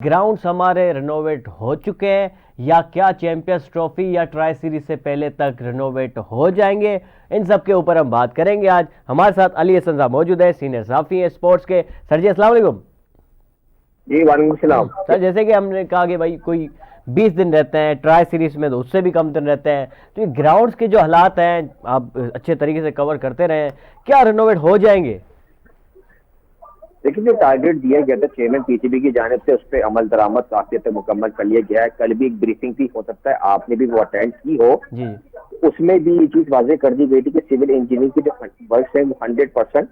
Grounds हमारे renovate हो चुके हैं या क्या चैंपियंस ट्रॉफी या ट्राई सीरीज से पहले तक रिनोवेट हो जाएंगे, इन सब के ऊपर हम बात करेंगे। आज हमारे साथ अली हसन साहब मौजूद है, सीनियर सहाफ़ी है स्पोर्ट्स के। सर जी अस्सलाम वालेकुम। जी वालेकुम सलाम। सर जैसे कि हमने कहा कि भाई कोई 20 दिन रहते हैं, ट्राई सीरीज में तो उससे भी कम दिन रहते हैं, तो ये ग्राउंड्स के जो हालात हैं आप अच्छे तरीके से कवर करते रहे, क्या रिनोवेट हो जाएंगे? देखिए, जो टारगेट दिया गया था चेयरमैन पीसीबी की जानिब से, उस पर अमल दरामद काफी हद तक मुकम्मल कर लिया गया है। कल भी एक ब्रीफिंग थी, हो सकता है आपने भी वो अटेंड की हो। जी उसमें भी ये चीज वाजे कर दी गई थी कि सिविल इंजीनियरिंग के जो वर्क है वो 100%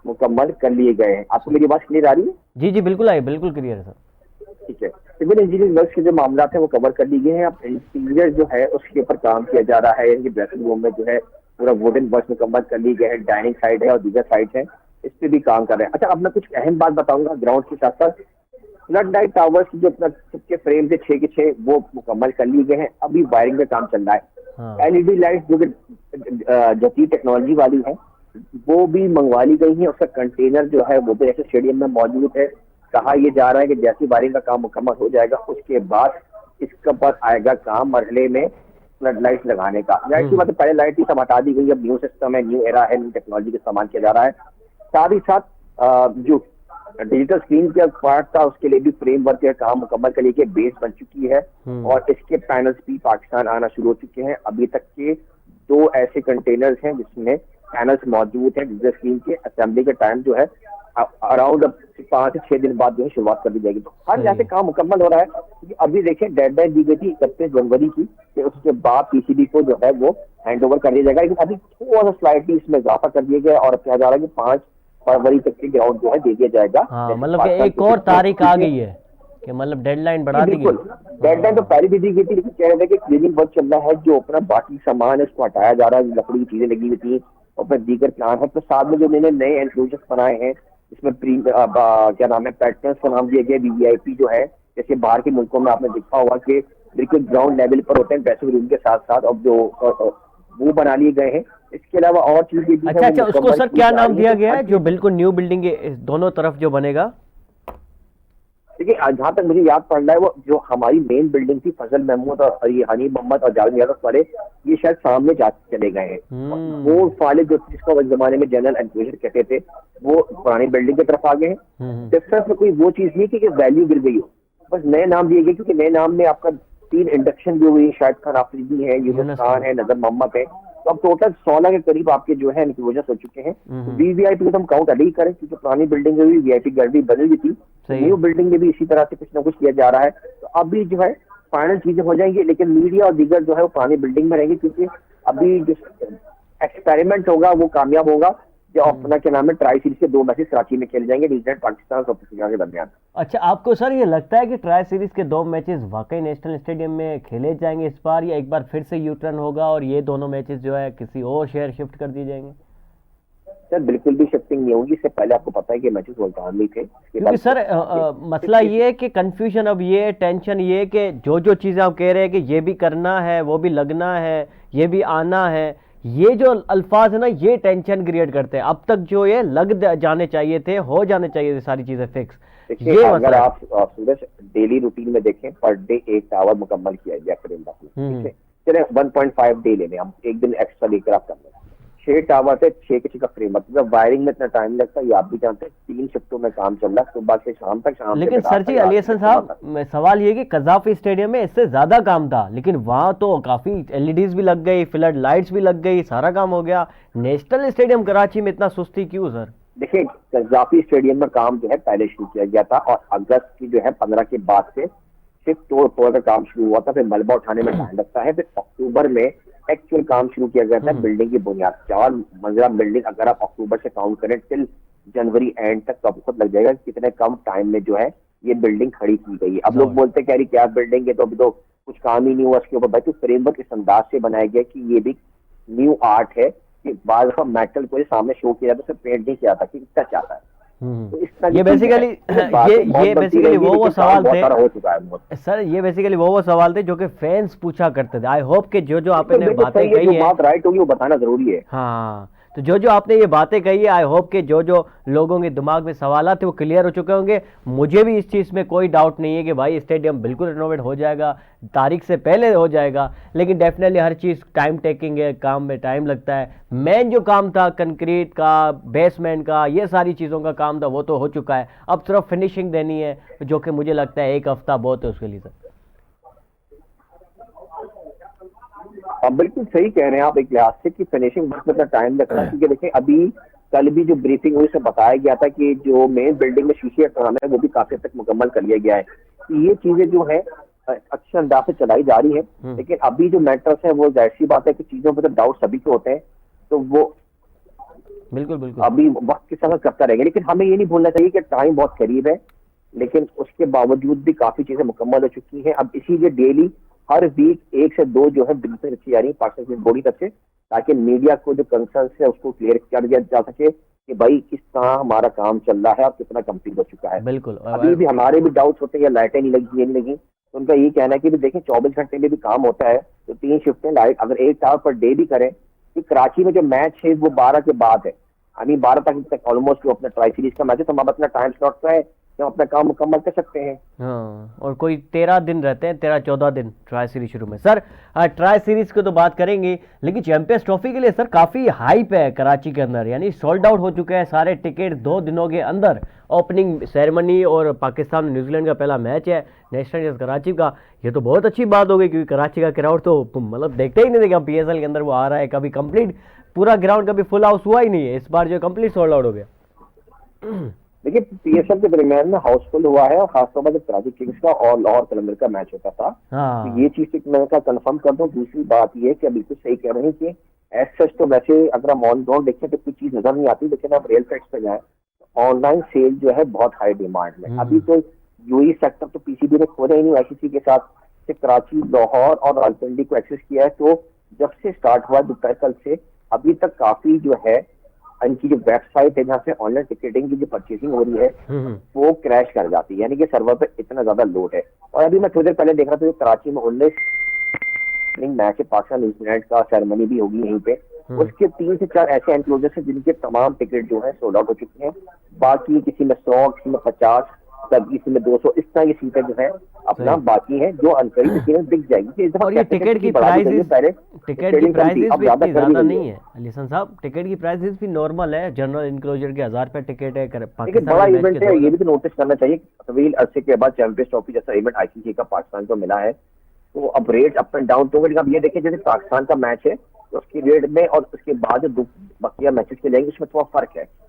मुकम्मल कर लिए गए हैं। आपको मेरी बात क्लियर आ रही है? जी जी बिल्कुल आई, बिल्कुल क्लियर है सर। ठीक है। सिविल इंजीनियरिंग वर्क के जो मामला है वो कवर कर लिए गए हैं। अब इंटीरियर जो है उसके ऊपर काम किया जा रहा है। ड्रेसिंग रूम में जो है पूरा वुडन वर्क मुकम्मल कर लिए गए हैं। डाइनिंग साइड है और दीगर साइड है, इस पे भी काम कर रहे हैं। अच्छा, अब मैं कुछ अहम बात बताऊंगा ग्राउंड के साथ साथ। फ्लड लाइट टावर्स की जो अपना सबके फ्रेम थे 6 के 6 वो मुकम्मल कर लिए गए हैं। अभी वायरिंग में काम चल रहा है। एलईडी लाइट जो कि जदीद टेक्नोलॉजी वाली है वो भी मंगवा ली गई है। उसका कंटेनर जो है वो भी ऐसे स्टेडियम में मौजूद है। कहा यह जा रहा है कि जैसी वायरिंग का काम मुकम्मल हो जाएगा उसके बाद इसका पर आएगा काम मरहले में फ्लड लाइट लगाने का। लाइट की मतलब पहले लाइट ही सब हटा दी गई, अब न्यू सिस्टम है, न्यू एरा है, न्यू टेक्नोलॉजी का इस्तेमाल किया जा रहा है। साथ ही साथ जो डिजिटल स्क्रीन का पार्ट था उसके लिए भी फ्रेमवर्क का काम मुकम्मल कर लिए बेस बन चुकी है और इसके पैनल्स भी पाकिस्तान आना शुरू हो चुके हैं। अभी तक के 2 ऐसे कंटेनर्स हैं जिसमें पैनल्स मौजूद हैं। डिजिटल स्क्रीन के असेंबली का टाइम जो है अराउंड 5 से 6 दिन बाद जो है शुरुआत कर दी जाएगी। तो हर यहाँ से काम मुकम्मल हो रहा है क्योंकि अभी देखिए डेडलाइन दी गई थी 31 जनवरी की कि उसके बाद पीसीबी को जो है वो हैंड ओवर कर दिया जाएगा। लेकिन अभी थोड़ा सा स्लाइटली इसमें इजाफा कर दिया गया और कहा जा रहा है कि 5 फरवरी तक के ग्राउंड जो है दे दिया जाएगा। हाँ, मतलब कि एक और तारीख आ गई है कि मतलब डेडलाइन बढ़ा दी गई। बिल्कुल, डेडलाइन तो पहले भी दी गई थी, लेकिन कह रहे थे कि क्लीनिंग वर्क चल रहा है। जो अपना बाकी सामान है उसको हटाया जा रहा है, लकड़ी की चीजें लगी हुई थी और फिर दीगर प्लान है। तो साथ में जो उन्होंने नए एनक्लोजर्स बनाए हैं इसमें क्या नाम है पैटर्न्स का नाम दिया गया वीवीआईपी जो है, जैसे बाहर के मुल्कों में आपने देखा होगा कि बिल्कुल ग्राउंड लेवल पर होते हैं ड्रेसिंग रूम के साथ साथ, अब जो वो बना लिए गए हैं। इसके अलावा और चीजें भी अच्छा अच्छा, उसको सर क्या नाम दिया गया है जो बिल्कुल न्यू बिल्डिंग दोनों तरफ जो बनेगा? देखिए, जहां तक मुझे याद पड़ रहा है वो जो हमारी मेन बिल्डिंग थी फजल महमूद और ये हनी मोहम्मद और जावेद यादव वाले, ये शायद सामने जा चले गए हैं। वो वाले जो जिसको उस जमाने में जनरल एनक्लोजर कहते थे वो पुरानी बिल्डिंग की तरफ आ गए हैं। डिफरेंस में कोई वो चीज नहीं कि वैल्यू गिर गई हो, बस नए नाम दिए गए क्योंकि नए नाम में आपका 3 इंडक्शन भी हुई, शाहिद खान आफरीदी है, यूनुस खान है, नजर मोहम्मद है। तो अब टोटल 16 के करीब आपके जो है एनक्लोजर्स हो चुके हैं। वीवीआईपी को हम काउंट अभी करें क्योंकि पुरानी बिल्डिंग में भी वीआईपी गैलरी बदल गई थी, न्यू बिल्डिंग में भी इसी तरह से कुछ ना कुछ किया जा रहा है। तो अभी जो है फाइनल चीजें हो जाएंगी, लेकिन मीडिया और दीगर जो है वो पुरानी बिल्डिंग में रहेंगे क्योंकि अभी जो एक्सपेरिमेंट होगा वो कामयाब होगा। जो अपना क्या नाम है ट्राई सीरीज के 2 मैचेस कराची में खेले जाएंगे न्यूजीलैंड पाकिस्तान और अफ्रीका के दरमियान। अच्छा, आपको सर ये लगता है कि ट्राई सीरीज के 2 मैचेस वाकई नेशनल स्टेडियम में खेले जाएंगे इस बार, या एक बार फिर से यू टर्न होगा और ये दोनों मैचेस जो है किसी और शहर शिफ्ट कर दिए जाएंगे? सर बिल्कुल भी शिफ्टिंग नहीं होगी। इससे पहले आपको पता है कि मैचेस मुल्तान में थे। क्योंकि सर मसला ये है कि कंफ्यूजन, अब ये टेंशन ये कि जो चीज़ें आप कह रहे हैं कि ये भी करना है, वो भी लगना है, ये भी आना है, ये जो अल्फाज है ना ये टेंशन क्रिएट करते हैं। अब तक जो ये लग जाने चाहिए थे, हो जाने चाहिए थे सारी चीजें फिक्स। देखिए, अगर आप सूरज डेली रूटीन में देखें पर डे 1 टावर मुकम्मल किया गया फ्रेम का, ठीक है, चले 1.5 डे ले लें हम, एक दिन एक्स्ट्रा लेकर आप कर लें। 6 टावर थे, 6 के 6 का फ्रेम, मतलब वायरिंग में इतना टाइम लगता है ये आप भी जानते हैं। 3 शिफ्टों में काम चल रहा है, सुबह से शाम तक, शाम। लेकिन सर जी अली हसन साहब, सवाल ये कि कज़ाफी स्टेडियम में इससे ज्यादा काम था, लेकिन वहां तो काफी एलईडीज भी लग गई, फ्लड लाइट्स भी लग गई, सारा काम हो गया। नेशनल स्टेडियम कराची में इतना सुस्ती क्यों सर? देखिए, कज़ाफी स्टेडियम में काम जो है पहले शुरू किया गया था और अगस्त की जो है 15 के बाद से सिर्फ तोड़ का काम शुरू हुआ था। फिर मलबा उठाने में टाइम लगता है। फिर अक्टूबर में एक्चुअल काम शुरू किया गया था बिल्डिंग की बुनियाद। 4 मंजिला बिल्डिंग अगर आप अक्टूबर से काउंट करें टिल जनवरी एंड तक तो आपको खुद लग जाएगा कितने कम टाइम में जो है ये बिल्डिंग खड़ी की गई है। अब लोग बोलते हैं कि क्या बिल्डिंग है तो अभी तो कुछ काम ही नहीं हुआ इसके ऊपर। भाई तो फ्रेमवर्क इस अंदाज से बनाया गया कि ये भी न्यू आर्ट है कि बाद मेटल को सामने शो किया जाता है, पेंट नहीं किया था कि कितना चाहता है। तो ये बेसिकली वो सवाल थे सर, ये बेसिकली वो सवाल थे जो कि फैंस पूछा करते थे। आई होप कि जो आपने बातें कही है बात राइट होगी वो बताना जरूरी है। हाँ, तो जो जो आपने ये बातें कही है, आई होप कि जो जो लोगों के दिमाग में सवाल थे वो क्लियर हो चुके होंगे। मुझे भी इस चीज़ में कोई डाउट नहीं है कि भाई स्टेडियम बिल्कुल रिनोवेट हो जाएगा, तारीख से पहले हो जाएगा। लेकिन डेफिनेटली हर चीज़ टाइम टेकिंग है, काम में टाइम लगता है। मेन जो काम था कंक्रीट का, बेसमेंट का, ये सारी चीज़ों का काम था वो तो हो चुका है। अब सिर्फ फिनिशिंग देनी है, जो कि मुझे लगता है 1 हफ्ता बहुत है उसके लिए सर। आप बिल्कुल सही कह रहे हैं आप एक लिहाज से कि फिनिशिंग वर्क में टाइम लगता है, क्योंकि देखिए अभी कल भी जो ब्रीफिंग हुई उसमें बताया गया था कि जो मेन बिल्डिंग में शीशे का काम है वो भी काफी हद तक मुकम्मल कर लिया गया है। तो ये चीजें जो है अच्छे अंदाज से चलाई जा रही है। लेकिन अभी जो मैटर्स है वो जाहिर सी बात है कि चीजों पर तो डाउट सभी को होते हैं, तो वो बिल्कुल बिल्कुल। अभी वक्त के साथ करता रहेगा। लेकिन हमें ये नहीं भूलना चाहिए कि टाइम बहुत करीब है, लेकिन उसके बावजूद भी काफी चीजें मुकम्मल हो चुकी हैं। अब इसीलिए डेली हर वीक 1 से 2 जो है ब्रीफिंग रखी जा रही है पाकिस्तान बॉडी तरफ से, ताकि मीडिया को जो कंसर्न है उसको क्लियर कर दिया जा सके कि भाई किस तरह हमारा काम चल रहा है और कितना कंप्लीट हो चुका है। बिल्कुल। अभी भी हमारे भी डाउट्स होते हैं, या लाइटें नहीं लगी, ये नहीं लगी, तो उनका ये कहना है कि देखें 24 घंटे में भी काम होता है, तो 3 शिफ्टें लाइट अगर 1 आवर पर डे भी करें, कि कराची में जो मैच है वो 12 के बाद है, यानी 12 तक ऑलमोस्ट जो अपना ट्राई सीरीज का मैच है, तो हम अपना टाइम स्लॉट का है तो अपना काम मुकम्मल कर सकते हैं। हाँ, और कोई 13 दिन रहते हैं, 13-14 दिन ट्राई सीरीज शुरू में सर। ट्राई सीरीज की तो बात करेंगे, लेकिन चैंपियंस ट्रॉफी के लिए सर काफ़ी हाइप है कराची के अंदर, यानी सोल्ड आउट हो चुके हैं सारे टिकट 2 दिनों के अंदर। ओपनिंग सेरेमनी और पाकिस्तान न्यूजीलैंड का पहला मैच है नेशनल कराची का। ये तो बहुत अच्छी बात हो गई, क्योंकि कराची का क्राउड तो मतलब देखते ही नहीं थे कि PSL के अंदर वो आ रहा है। कभी कंप्लीट पूरा ग्राउंड कभी फुल हाउस हुआ ही नहीं है, इस बार जो कंप्लीट सोल्ड आउट हो गया। देखिए PSL के दरमियान में हाउसफुल हुआ है, और खासतौर पर जब कराची किंग्स का और लाहौर कलंदर का मैच होता था। हाँ। तो ये चीज मैं कंफर्म कर दूं। दूसरी बात ये है कि बिल्कुल सही कह रहे हैं कि एज सच तो वैसे अगर हम ऑन ग्राउंड देखें तो कोई चीज नजर नहीं आती, लेकिन आप रियल फैक्ट्स पे जाए ऑनलाइन सेल जो है बहुत हाई डिमांड में। अभी तो यूएई सेक्टर तो PCB ने खोला ही नहीं ICC के साथ, से कराची, लाहौर और रावलपिंडी को एक्सेस किया है। तो जब से स्टार्ट हुआ दोपहर कल से अभी तक काफी जो है इनकी जो वेबसाइट है जहाँ से ऑनलाइन टिकटिंग की जो परचेसिंग हो रही है वो क्रैश कर जाती है, यानी कि सर्वर पे इतना ज्यादा लोड है। और अभी मैं थोड़ी देर पहले देख रहा था जो कराची में 19 मैच है पाकिस्तान न्यूजीलैंड का, सेरेमनी भी होगी यहीं पे, उसके 3 से 4 ऐसे एनक्लोजर्स हैं जिनके तमाम टिकट जो है सोल्ड आउट हो चुके हैं। बाकी किसी में 100, किसी में 50, किसी में 200, इस तरह की सीटें जो है अपना बाकी है, जो अनकरीब किसी में दिख जाएगी। और ये टिकट की प्राइसेस भी इतनी ज्यादा नहीं है लिसन साहब, टिकट की प्राइसेस भी नॉर्मल है। जनरल इंक्लोजर के 1000 रुपए टिकट है। लेकिन बड़ा इवेंट है, ये भी तो नोटिस करना चाहिए। तवील अरसे के बाद चैंपियंस ट्रॉफी जैसा इवेंट ICC का पाकिस्तान को मिला है, तो अब रेट अप एंड डाउन तो। अब ये देखिए जैसे पाकिस्तान का मैच है तो उसकी रेट में और उसके बाद जो बकिया मैचेस के लेंगे उसमें थोड़ा फर्क है।